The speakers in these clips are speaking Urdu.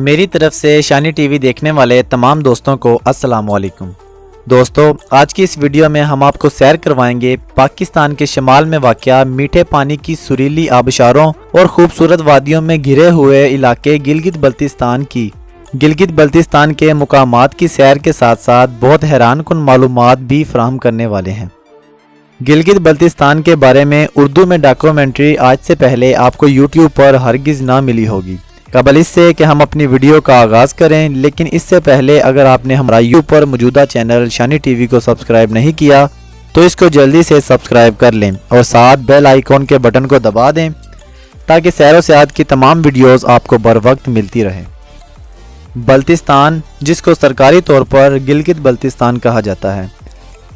میری طرف سے شانی ٹی وی دیکھنے والے تمام دوستوں کو السلام علیکم۔ دوستو، آج کی اس ویڈیو میں ہم آپ کو سیر کروائیں گے پاکستان کے شمال میں واقع میٹھے پانی کی سریلی آبشاروں اور خوبصورت وادیوں میں گھرے ہوئے علاقے گلگت بلتستان کی۔ گلگت بلتستان کے مقامات کی سیر کے ساتھ ساتھ بہت حیران کن معلومات بھی فراہم کرنے والے ہیں۔ گلگت بلتستان کے بارے میں اردو میں ڈاکومنٹری آج سے پہلے آپ کو یوٹیوب پر ہرگز نہ ملی ہوگی۔ قبل اس سے کہ ہم اپنی ویڈیو کا آغاز کریں، لیکن اس سے پہلے اگر آپ نے ہمارا یوٹیوب پر موجودہ چینل شانی ٹی وی کو سبسکرائب نہیں کیا تو اس کو جلدی سے سبسکرائب کر لیں اور ساتھ بیل آئیکن کے بٹن کو دبا دیں تاکہ سیر و سیاحت کی تمام ویڈیوز آپ کو بر وقت ملتی رہیں۔ بلتستان، جس کو سرکاری طور پر گلگت بلتستان کہا جاتا ہے،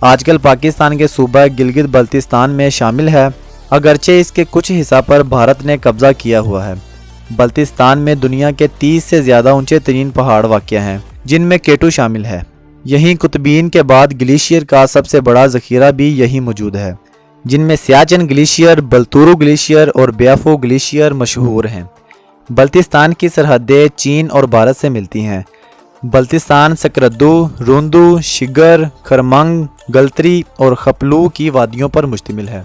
آج کل پاکستان کے صوبہ گلگت بلتستان میں شامل ہے، اگرچہ اس کے کچھ حصہ پر بھارت نے قبضہ کیا ہوا ہے۔ بلتستان میں دنیا کے 30 سے زیادہ اونچے ترین پہاڑ واقع ہیں، جن میں کیٹو شامل ہے۔ یہیں قطبین کے بعد گلیشیئر کا سب سے بڑا ذخیرہ بھی یہی موجود ہے، جن میں سیاچن گلیشیئر، بلتورو گلیشیئر اور بیافو گلیشیئر مشہور ہیں۔ بلتستان کی سرحدیں چین اور بھارت سے ملتی ہیں۔ بلتستان سکردو، روندو، شگر، خرمنگ، گلتری اور خپلو کی وادیوں پر مشتمل ہے۔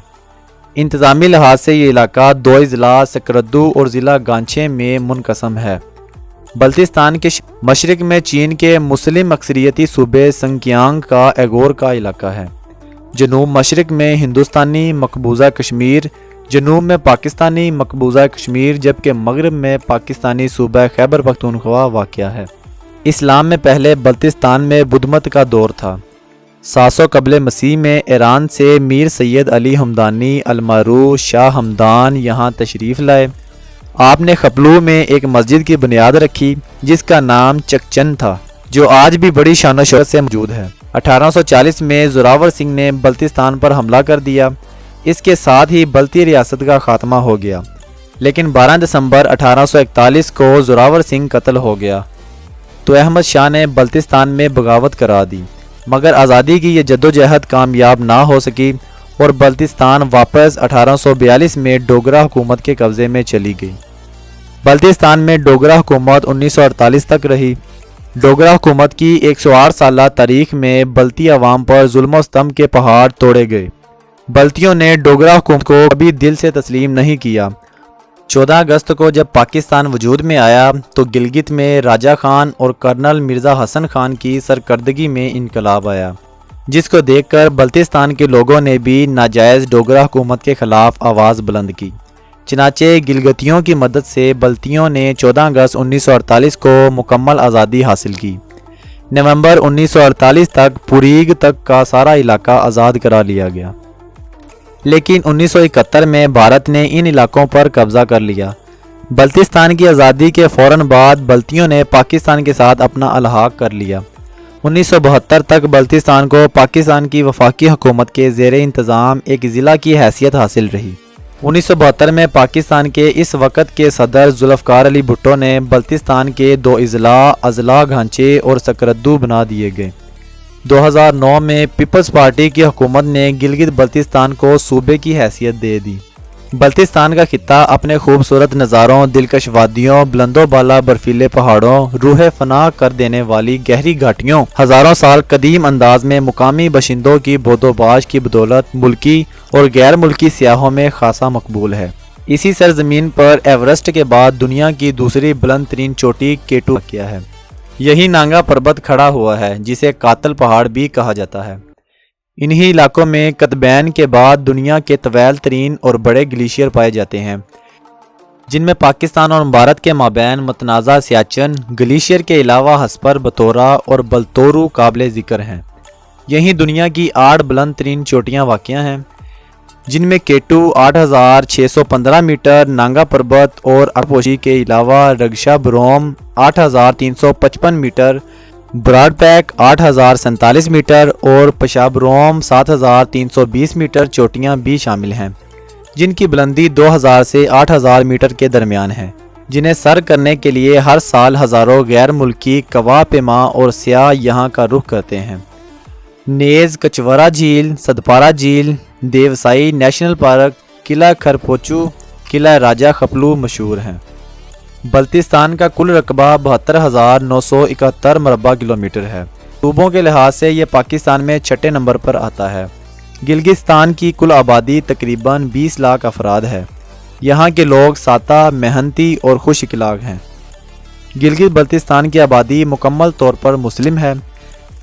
انتظامی لحاظ سے یہ علاقہ دو اضلاع سکردو اور ضلع گانچے میں منقسم ہے۔ بلتستان کے مشرق میں چین کے مسلم اکثریتی صوبے سنکیانگ کا ایغور کا علاقہ ہے۔ جنوب مشرق میں ہندوستانی مقبوضہ کشمیر، جنوب میں پاکستانی مقبوضہ کشمیر، جبکہ مغرب میں پاکستانی صوبہ خیبر پختونخوا واقع ہے۔ اسلام میں پہلے بلتستان میں بدھ مت کا دور تھا۔ 700 قبل مسیح میں ایران سے میر سید علی ہمدانی المعروف شاہ ہمدان یہاں تشریف لائے۔ آپ نے خپلو میں ایک مسجد کی بنیاد رکھی جس کا نام چکچن تھا، جو آج بھی بڑی شان و شوکت سے موجود ہے۔ 1840 میں زوراور سنگھ نے بلتستان پر حملہ کر دیا۔ اس کے ساتھ ہی بلتی ریاست کا خاتمہ ہو گیا، لیکن 12 دسمبر 1841 کو زوراور سنگھ قتل ہو گیا تو احمد شاہ نے بلتستان میں بغاوت کرا دی، مگر آزادی کی یہ جدوجہد کامیاب نہ ہو سکی اور بلتستان واپس 1842 میں ڈوگرا حکومت کے قبضے میں چلی گئی۔ بلتستان میں ڈوگرا حکومت 1948 تک رہی۔ ڈوگرا حکومت کی 108 سالہ تاریخ میں بلتی عوام پر ظلم و ستم کے پہاڑ توڑے گئے۔ بلتیوں نے ڈوگرا حکومت کو کبھی دل سے تسلیم نہیں کیا۔ 14 اگست کو جب پاکستان وجود میں آیا تو گلگت میں راجہ خان اور کرنل مرزا حسن خان کی سرکردگی میں انقلاب آیا، جس کو دیکھ کر بلتستان کے لوگوں نے بھی ناجائز ڈوگرا حکومت کے خلاف آواز بلند کی۔ چنانچہ گلگتیوں کی مدد سے بلتیوں نے 14 اگست 1948 کو مکمل آزادی حاصل کی۔ نومبر 1948 تک پوریگ تک کا سارا علاقہ آزاد کرا لیا گیا، لیکن 1971 میں بھارت نے ان علاقوں پر قبضہ کر لیا۔ بلتستان کی آزادی کے فوراً بعد بلتیوں نے پاکستان کے ساتھ اپنا الحاق کر لیا۔ 1972 تک بلتستان کو پاکستان کی وفاقی حکومت کے زیر انتظام ایک ضلع کی حیثیت حاصل رہی۔ 1972 میں پاکستان کے اس وقت کے صدر ذوالفقار علی بھٹو نے بلتستان کے 2 اضلاع گھانچے اور سکردو بنا دیے گئے۔ 2009 میں پیپلز پارٹی کی حکومت نے گلگت بلتستان کو صوبے کی حیثیت دے دی۔ بلتستان کا خطہ اپنے خوبصورت نظاروں، دلکش وادیوں، بلند و بالا برفیلے پہاڑوں، روح فنا کر دینے والی گہری گھاٹیوں، ہزاروں سال قدیم انداز میں مقامی باشندوں کی بود و باش کی بدولت ملکی اور غیر ملکی سیاحوں میں خاصا مقبول ہے۔ اسی سرزمین پر ایورسٹ کے بعد دنیا کی دوسری بلند ترین چوٹی کیٹو واقع ہے۔ یہی نانگا پربت کھڑا ہوا ہے، جسے قاتل پہاڑ بھی کہا جاتا ہے۔ انہی علاقوں میں قطبین کے بعد دنیا کے طویل ترین اور بڑے گلیشیئر پائے جاتے ہیں، جن میں پاکستان اور بھارت کے مابین متنازع سیاچن گلیشیئر کے علاوہ ہسپر، بتورا اور بلتورو قابل ذکر ہیں۔ یہیں دنیا کی 8 بلند ترین چوٹیاں واقع ہیں، جن میں کیٹو 8615 میٹر، نانگا پربت اور اپوشی کے علاوہ رگشا بروم 8355 میٹر، براڈ پیک 8047 میٹر اور پشابروم 7320 میٹر چوٹیاں بھی شامل ہیں، جن کی بلندی 2000 سے 8000 میٹر کے درمیان ہے، جنہیں سر کرنے کے لیے ہر سال ہزاروں غیر ملکی کوا پیما اور سیاح یہاں کا رخ کرتے ہیں۔ نیز کچورا جھیل، سدپارا جھیل، دیوسائی نیشنل پارک، قلعہ کھرپوچو، قلعہ راجہ خپلو مشہور ہیں۔ بلتستان کا کل رقبہ 72,971 مربع کلومیٹر ہے۔ صوبوں کے لحاظ سے یہ پاکستان میں چھٹے نمبر پر آتا ہے۔ گلگتستان کی کل آبادی تقریباً 20 لاکھ افراد ہے۔ یہاں کے لوگ سادہ، محنتی اور خوش اخلاق ہیں۔ گلگت بلتستان کی آبادی مکمل طور پر مسلم ہے۔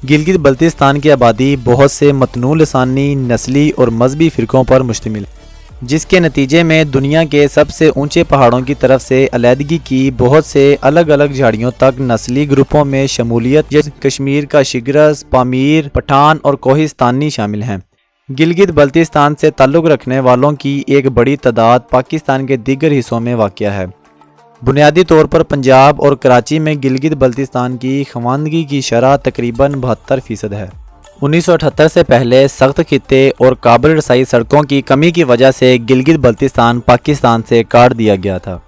گلگت بلتستان کی آبادی بہت سے متنوع لسانی، نسلی اور مذہبی فرقوں پر مشتمل ہے، جس کے نتیجے میں دنیا کے سب سے اونچے پہاڑوں کی طرف سے علیحدگی کی بہت سے الگ الگ جھاڑیوں تک نسلی گروپوں میں شمولیت، جیسے کشمیر کا شگرس، پامیر، پٹھان اور کوہستانی شامل ہیں۔ گلگت بلتستان سے تعلق رکھنے والوں کی ایک بڑی تعداد پاکستان کے دیگر حصوں میں واقع ہے۔ بنیادی طور پر پنجاب اور کراچی میں گلگت بلتستان کی خواندگی کی شرح تقریباً 72% ہے۔ 1978 سے پہلے سخت خطے اور قابل رسائی سڑکوں کی کمی کی وجہ سے گلگت بلتستان پاکستان سے کاٹ دیا گیا تھا۔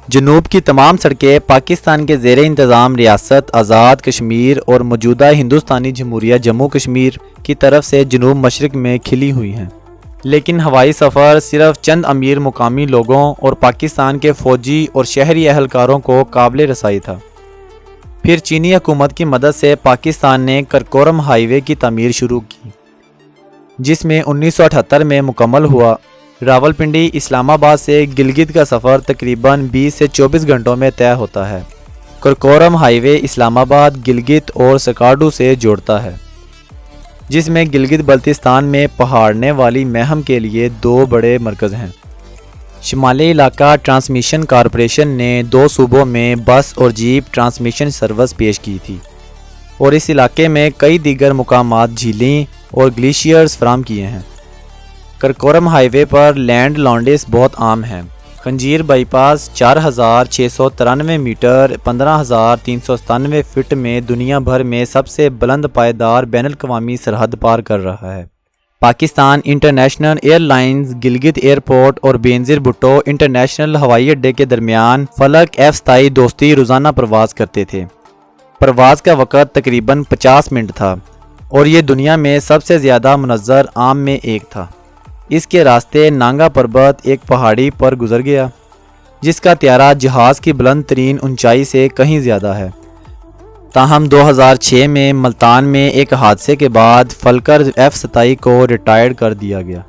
جنوب کی تمام سڑکیں پاکستان کے زیر انتظام ریاست آزاد کشمیر اور موجودہ ہندوستانی جمہوریہ جموں کشمیر کی طرف سے جنوب مشرق میں کھلی ہوئی ہیں، لیکن ہوائی سفر صرف چند امیر مقامی لوگوں اور پاکستان کے فوجی اور شہری اہلکاروں کو قابل رسائی تھا۔ پھر چینی حکومت کی مدد سے پاکستان نے کرکورم ہائی وے کی تعمیر شروع کی، جس میں 1978 میں مکمل ہوا۔ راولپنڈی اسلام آباد سے گلگت کا سفر تقریباً 20 سے 24 گھنٹوں میں طے ہوتا ہے۔ کرکورم ہائی وے اسلام آباد، گلگت اور سکارڈو سے جوڑتا ہے، جس میں گلگت بلتستان میں پہاڑنے والی مہم کے لیے 2 بڑے مرکز ہیں۔ شمالی علاقہ ٹرانسمیشن کارپوریشن نے 2 صوبوں میں بس اور جیپ ٹرانسمیشن سروس پیش کی تھی، اور اس علاقے میں کئی دیگر مقامات جھیلیں اور گلیشیئرز فراہم کیے ہیں۔ کرکورم ہائی وے پر لینڈ لانڈس بہت عام ہیں۔ خنجیر بائی پاس 4,693 میٹر 15,397 فٹ میں دنیا بھر میں سب سے بلند پائیدار بین الاقوامی سرحد پار کر رہا ہے۔ Pakistan international air lines Gilgit airport اور بینظیر بھٹو انٹرنیشنل ہوائی اڈے کے درمیان فلک F-27 دوستی روزانہ پرواز کرتے تھے۔ پرواز کا وقت تقریباً 50 منٹ تھا، اور یہ دنیا میں سب سے زیادہ منظر عام میں ایک تھا۔ اس کے راستے نانگا پربت ایک پہاڑی پر گزر گیا، جس کا طیارہ جہاز کی بلند ترین اونچائی سے کہیں زیادہ ہے۔ تاہم 2006 میں ملتان میں ایک حادثے کے بعد فلکر F-27 کو ریٹائرڈ کر دیا گیا۔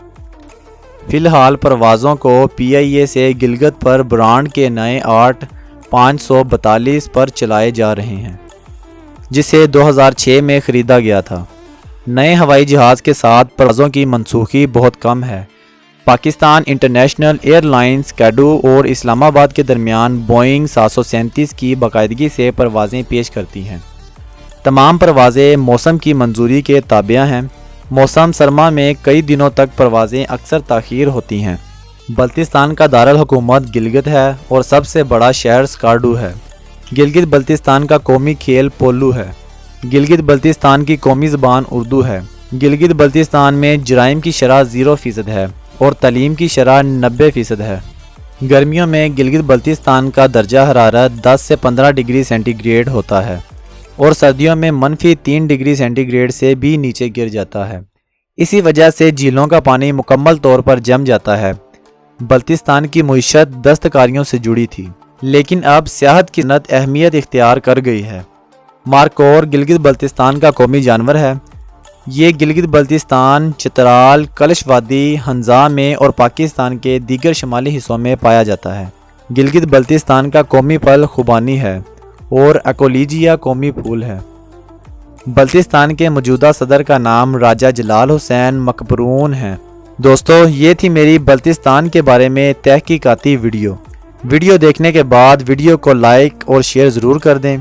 فی الحال پروازوں کو PIA سے گلگت پر برانڈ کے نئے 8-542 پر چلائے جا رہے ہیں، جسے 2006 میں خریدا گیا تھا۔ نئے ہوائی جہاز کے ساتھ پروازوں کی منسوخی بہت کم ہے۔ پاکستان انٹرنیشنل ایئر لائنز کیڈو اور اسلام آباد کے درمیان بوئنگ 737 کی باقاعدگی سے پروازیں پیش کرتی ہیں۔ تمام پروازیں موسم کی منظوری کے تابع ہیں۔ موسم سرما میں کئی دنوں تک پروازیں اکثر تاخیر ہوتی ہیں۔ بلتستان کا دارالحکومت گلگت ہے اور سب سے بڑا شہر سکارڈو ہے۔ گلگت بلتستان کا قومی کھیل پولو ہے۔ گلگت بلتستان کی قومی زبان اردو ہے۔ گلگت بلتستان میں جرائم کی شرح 0% ہے اور تعلیم کی شرح 90% ہے۔ گرمیوں میں گلگت بلتستان کا درجہ حرارت 10 سے 15 ڈگری سینٹی گریڈ ہوتا ہے، اور سردیوں میں -3 ڈگری سینٹی گریڈ سے بھی نیچے گر جاتا ہے۔ اسی وجہ سے جھیلوں کا پانی مکمل طور پر جم جاتا ہے۔ بلتستان کی معیشت دستکاریوں سے جڑی تھی، لیکن اب سیاحت کی صنعت اہمیت اختیار کر گئی ہے۔ مارکور گلگت بلتستان کا قومی جانور ہے۔ یہ گلگت بلتستان، چترال، کلش وادی، ہنزا میں اور پاکستان کے دیگر شمالی حصوں میں پایا جاتا ہے۔ گلگت بلتستان کا قومی پھل خوبانی ہے اور ایکولیجیا قومی پھول ہے۔ بلتستان کے موجودہ صدر کا نام راجہ جلال حسین مکبرون ہے۔ دوستو، یہ تھی میری بلتستان کے بارے میں تحقیقاتی ویڈیو دیکھنے کے بعد ویڈیو کو لائک اور شیئر ضرور کر دیں۔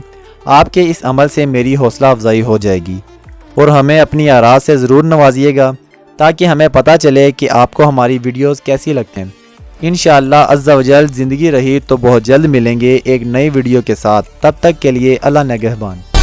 آپ کے اس عمل سے میری حوصلہ افزائی ہو جائے گی، اور ہمیں اپنی آراء سے ضرور نوازیے گا تاکہ ہمیں پتہ چلے کہ آپ کو ہماری ویڈیوز کیسی لگتے ہیں۔ انشاءاللہ عز و جل زندگی رہی تو بہت جلد ملیں گے ایک نئی ویڈیو کے ساتھ۔ تب تک کے لیے اللہ نگہبان۔